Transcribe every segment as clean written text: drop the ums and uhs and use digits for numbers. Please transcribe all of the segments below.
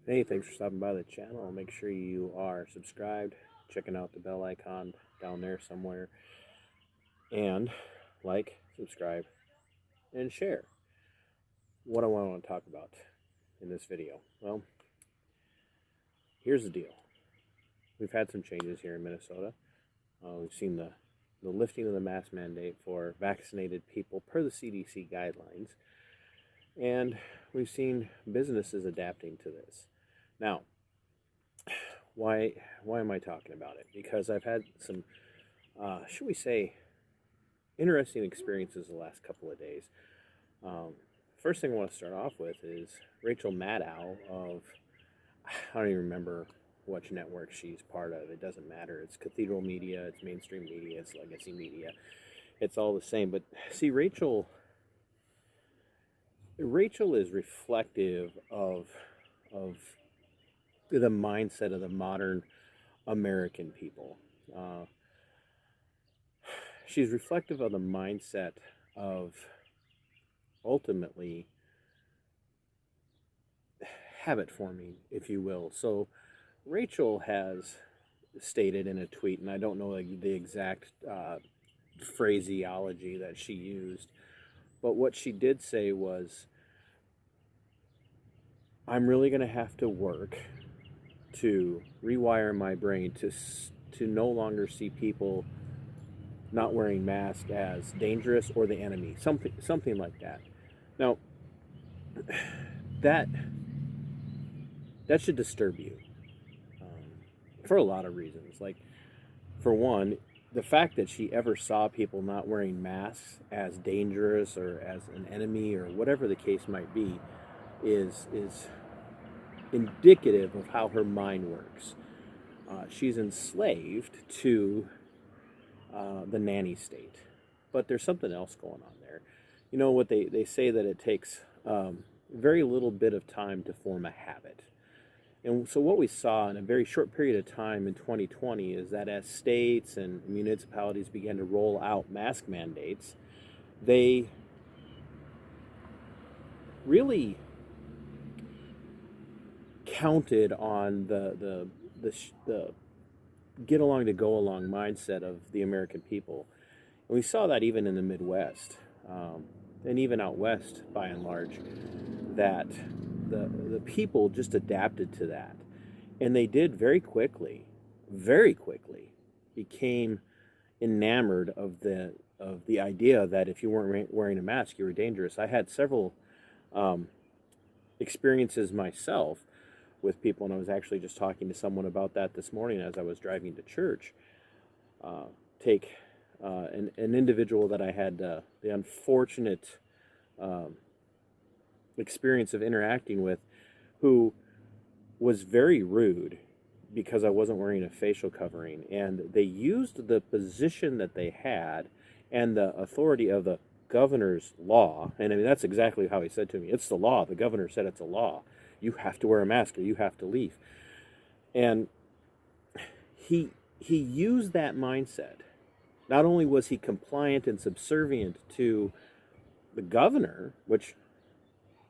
Hey, thanks for stopping by the channel. Make sure you are subscribed, checking out the bell icon down there somewhere, and like, subscribe, and share. What do I want to talk about in this video? Well, here's the deal. We've had some changes here in Minnesota. We've seen the lifting of the mask mandate for vaccinated people per the CDC guidelines, and we've seen businesses adapting to this. Now, why am I talking about it? Because I've had some, should we say, interesting experiences the last couple of days. First thing I want to start off with is Rachel Maddow of, I don't even remember which network she's part of. It doesn't matter. It's Cathedral Media, it's mainstream media, it's legacy media. It's all the same. But see, Rachel is reflective of the mindset of the modern American people. She's reflective of the mindset of ultimately habit forming, if you will. So Rachel has stated in a tweet, and I don't know the exact phraseology that she used, but what she did say was, I'm really going to have to work to rewire my brain to no longer see people not wearing masks as dangerous or the enemy, something like that. Now, that should disturb you for a lot of reasons. Like, for one, the fact that she ever saw people not wearing masks as dangerous or as an enemy or whatever the case might be is indicative of how her mind works. She's enslaved to the nanny state. But there's something else going on there. You know what they say, that it takes very little bit of time to form a habit. And so what we saw in a very short period of time in 2020 is that as states and municipalities began to roll out mask mandates, they really counted on the get along to go along mindset of the American people. And we saw that even in the Midwest, and even out west by and large, that the people just adapted to that. And they did very quickly became enamored of the idea that if you weren't wearing a mask, you were dangerous. I had several experiences myself with people, and I was actually just talking to someone about that this morning as I was driving to church. Take an individual that I had the unfortunate experience of interacting with, who was very rude because I wasn't wearing a facial covering, and they used the position that they had and the authority of the governor's law. And I mean, that's exactly how he said to me, it's the law. The governor said it's a law. You have to wear a mask or you have to leave. And he used that mindset. Not only was he compliant and subservient to the governor, which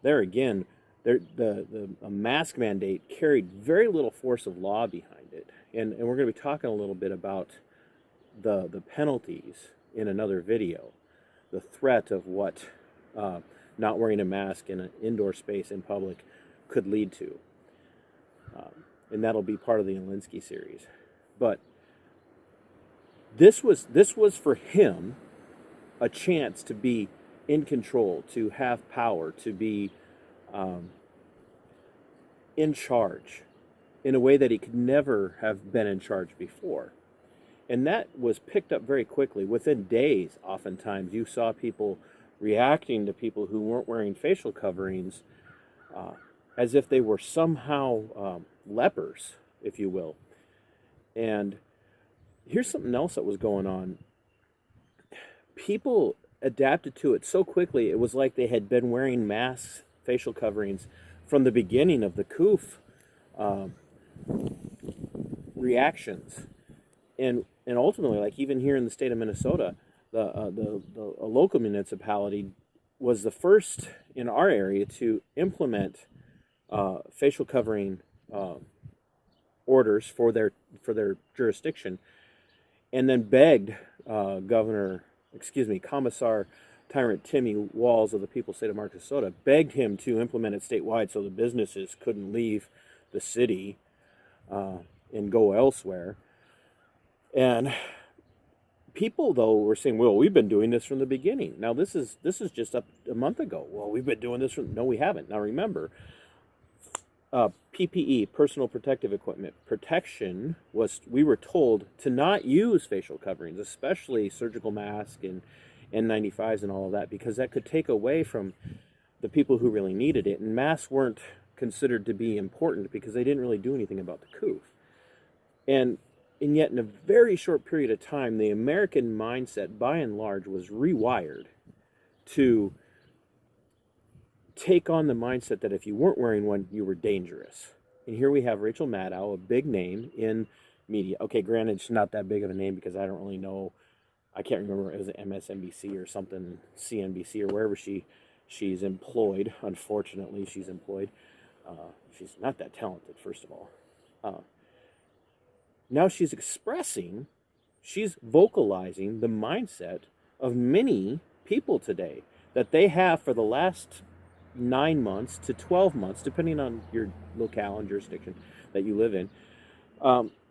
there again, a mask mandate carried very little force of law behind it. And we're going to be talking a little bit about the penalties in another video. The threat of what not wearing a mask in an indoor space in public could lead to. And that'll be part of the Alinsky series. But this was for him a chance to be in control, to have power, to be in charge in a way that he could never have been in charge before. And that was picked up very quickly. Within days, oftentimes, you saw people reacting to people who weren't wearing facial coverings as if they were somehow lepers, if you will. And here's something else that was going on. People adapted to it so quickly, it was like they had been wearing masks, facial coverings, from the beginning of the COOF reactions. And ultimately, like even here in the state of Minnesota, a local municipality was the first in our area to implement facial covering orders for their jurisdiction, and then begged Commissar Tyrant Timmy Walls of the People's State of Minnesota begged him to implement it statewide so the businesses couldn't leave the city and go elsewhere. And people, though, were saying, well, we've been doing this from the beginning. Now, this is just up a month ago. Well, we've been doing this from... No, we haven't. Now, remember, PPE, personal protective equipment, protection was... We were told to not use facial coverings, especially surgical masks and N95s and all of that, because that could take away from the people who really needed it. And masks weren't considered to be important because they didn't really do anything about the coof. And yet, in a very short period of time, the American mindset, by and large, was rewired to take on the mindset that if you weren't wearing one, you were dangerous. And here we have Rachel Maddow, a big name in media. Okay, granted, she's not that big of a name because I don't really know. I can't remember, it was MSNBC or something, CNBC or wherever she's employed. Unfortunately, she's employed. She's not that talented, first of all. Now she's vocalizing the mindset of many people today that they have for the last 9 months to 12 months, depending on your locale and jurisdiction that you live in.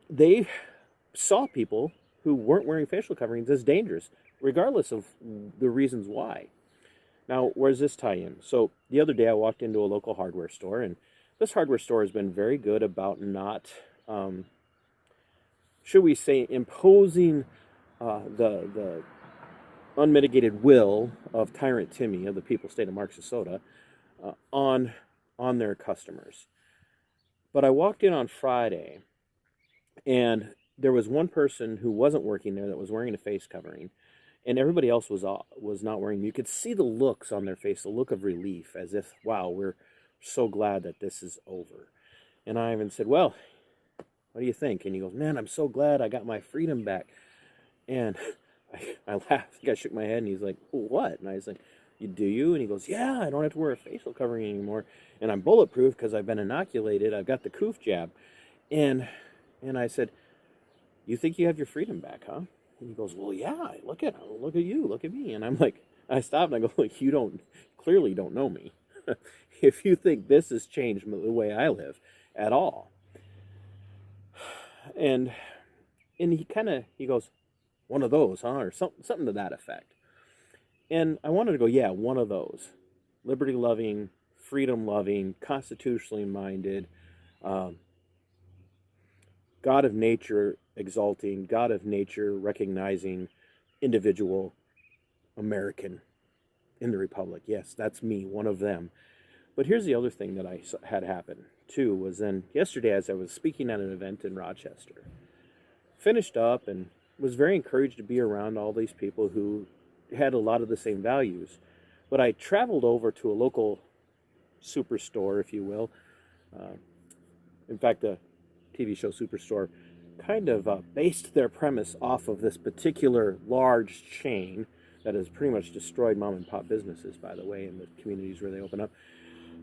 They saw people who weren't wearing facial coverings as dangerous, regardless of the reasons why. Now, where's this tie in? So the other day I walked into a local hardware store, and this hardware store has been very good about not... should we say, imposing the unmitigated will of Tyrant Timmy of the People's State of Minnesota on their customers. But I walked in on Friday, and there was one person who wasn't working there that was wearing a face covering, and everybody else was not wearing. You could see the looks on their face, the look of relief, as if, wow, we're so glad that this is over. And I even said, well, what do you think? And he goes, man, I'm so glad I got my freedom back. And I laughed. I think I shook my head, and he's like, well, what? And I was like, do you? And he goes, yeah, I don't have to wear a facial covering anymore. And I'm bulletproof because I've been inoculated. I've got the coof jab. And I said, you think you have your freedom back, huh? And he goes, well, yeah, look at you, look at me. And I'm like, I stopped and I go, look, you clearly don't know me. If you think this has changed the way I live at all. And he goes, one of those, huh? Or something to that effect. And I wanted to go, yeah, one of those. Liberty-loving, freedom-loving, constitutionally minded, God of nature exalting, God of nature recognizing individual American in the Republic. Yes, that's me, one of them. But here's the other thing that I had happen, too, was then yesterday as I was speaking at an event in Rochester, finished up and was very encouraged to be around all these people who had a lot of the same values. But I traveled over to a local superstore, if you will. In fact, the TV show Superstore kind of based their premise off of this particular large chain that has pretty much destroyed mom and pop businesses, by the way, in the communities where they open up.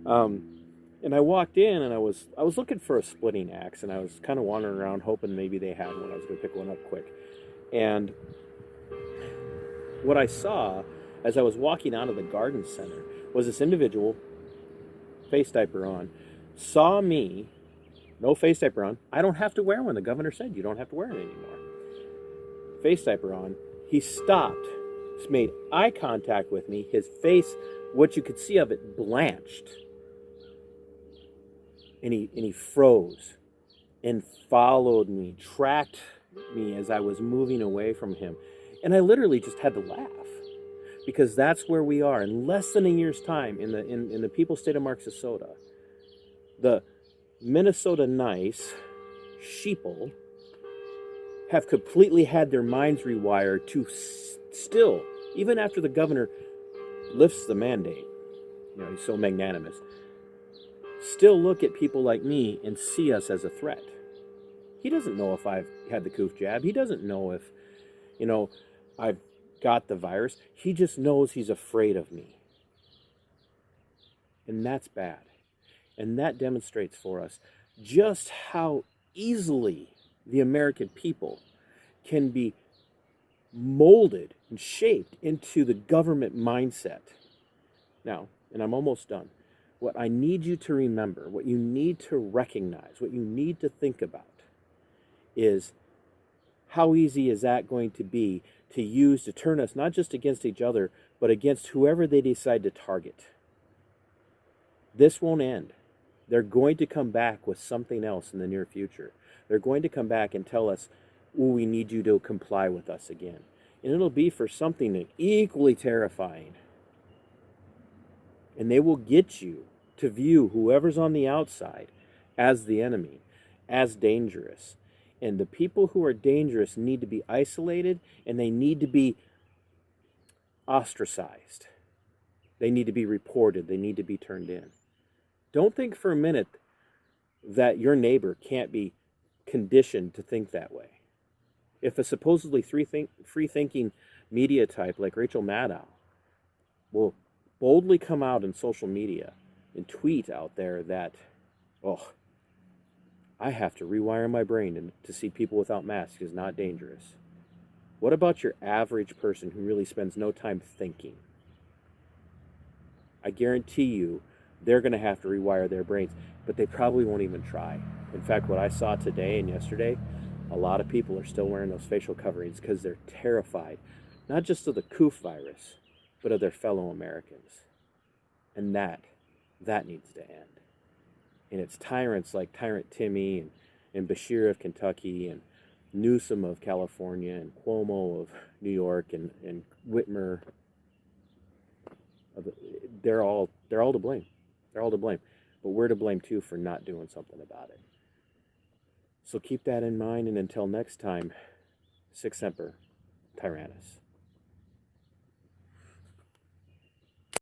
And I walked in, and I was looking for a splitting axe, and I was kind of wandering around hoping maybe they had one. I was going to pick one up quick. And what I saw as I was walking out of the garden center was this individual, face diaper on, saw me, no face diaper on. I don't have to wear one. The governor said you don't have to wear it anymore. Face diaper on. He stopped, made eye contact with me. His face, what you could see of it, blanched. And he froze and followed me, tracked me as I was moving away from him. And I literally just had to laugh, because that's where we are. In less than a year's time, in the People's State of Minnesota, the Minnesota Nice, Sheeple, have completely had their minds rewired to still, even after the governor lifts the mandate, he's so magnanimous, still look at people like me and see us as a threat. He doesn't know if I've had the coof jab. He doesn't know if, I've got the virus. He just knows he's afraid of me. And that's bad. And that demonstrates for us just how easily the American people can be molded and shaped into the government mindset. Now, and I'm almost done. What I need you to remember, what you need to recognize, what you need to think about is how easy is that going to be to use to turn us not just against each other, but against whoever they decide to target. This won't end. They're going to come back with something else in the near future. They're going to come back and tell us, oh, we need you to comply with us again. And it'll be for something equally terrifying. And they will get you to view whoever's on the outside as the enemy, as dangerous. And the people who are dangerous need to be isolated, and they need to be ostracized. They need to be reported. They need to be turned in. Don't think for a minute that your neighbor can't be conditioned to think that way. If a supposedly free-thinking media type like Rachel Maddow will boldly come out in social media and tweet out there that, oh, I have to rewire my brain to see people without masks is not dangerous. What about your average person who really spends no time thinking? I guarantee you they're going to have to rewire their brains, but they probably won't even try. In fact, what I saw today and yesterday, a lot of people are still wearing those facial coverings because they're terrified, not just of the COOF virus, but of their fellow Americans. And that needs to end. And it's tyrants like Tyrant Timmy and Bashir of Kentucky and Newsom of California and Cuomo of New York and Whitmer. They're all to blame. They're all to blame. But we're to blame too for not doing something about it. So keep that in mind, and until next time, Sic Semper Tyrannis.